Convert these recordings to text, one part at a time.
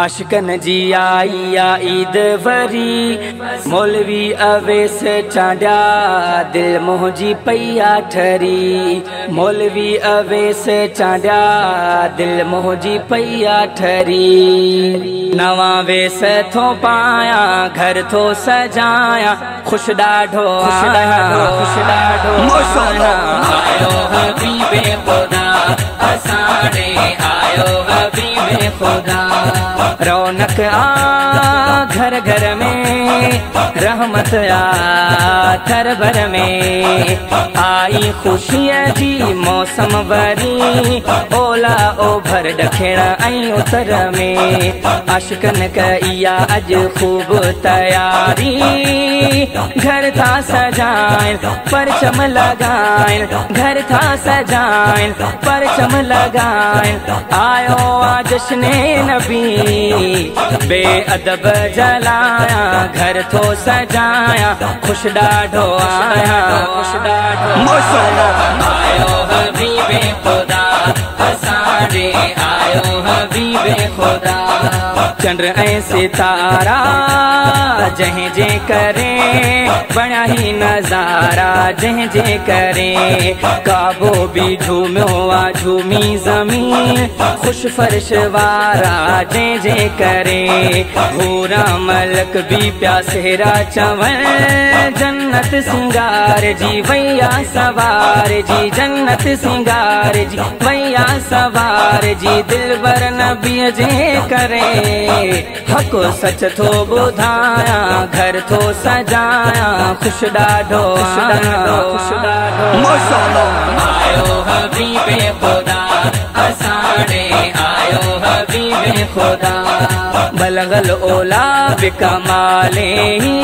आशिकन जी आई आ ईद वरी, मौलवी अवेस चांडिया दिल मोहजी पैया ठरी। मौलवी अवेस चांडिया दिल मोहजी पैया ठरी। नवा वेस थो पाया घर थो सजाया, खुश डाढो खुश डाढो आयो हबीबे खुदा, असाड़े आयो हबीबे खुदा। रौनक आ घर घर में, रहमत आ थर भर में, आई खुशियाँ जी मौसम वरी, ओला ओभर ॾखिण ऐं उतर में। आशिकन कईया अज खूब तैयारी, घर था सजाइन परचम लगाइन, घर था सजाइन परचम लगाइन। आयो आ जश्ने नबी बेअदब जलाया, घर थो सजाया खुश डाढो आया, खुश डाढो आयो हबीबे खुदा, असाड़े आयो हबीबे खुदा। चंद्र ऐं सितारा जंहिं जे करे बणिया ही नज़ारा, जंहिं जे करे काबो भी झूमियो आ झूमी ज़मीन, खुश फर्श वारा जंहिं जे करे हूरा मलक भी प्यासेरा चवण। जन्नत सिंगार जी वैया सवार जी, जन्नत सिंगार जी वैया सवार जी। दिलबर नबी जे करे हको सच थो ॿुधाया, घर थो सजाया खुश डाढो खुश डाढो आयो हबीबे खुदा, असाड़े आयो हबीबे खुदा। बलगल ओला बिकमाले ही,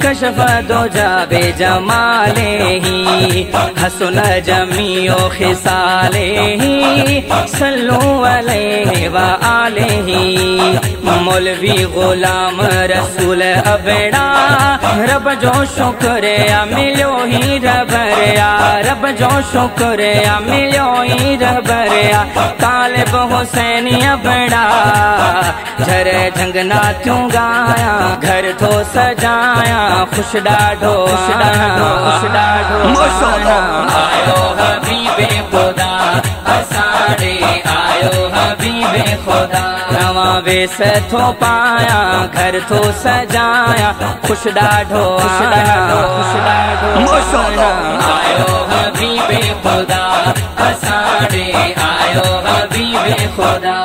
कशफ दो जाबे जमाले ही, हसन जमियो खिसाले ही, सल्लू अलैहि व आलिही। मौलवी गुलाम रसूल अबड़ा, रब जो शुक्रिया मिलियो ही रबरिया, रब जो शुक्रिया मिलियो ही रबरिया। तालिब हुसैन अबड़ा झर झंगना क्यों गाया, घर थो सजाया खुश डाढो खुश डाढो आयो हबीबे खुदा, असाड़े आयो हबीबे खुदा। नवा वेस थो पाया घर थो सजाया, खुश डाढो खुश डाढो आयो हबीबे खुदा, असाड़े आयो हबीबे खुदा।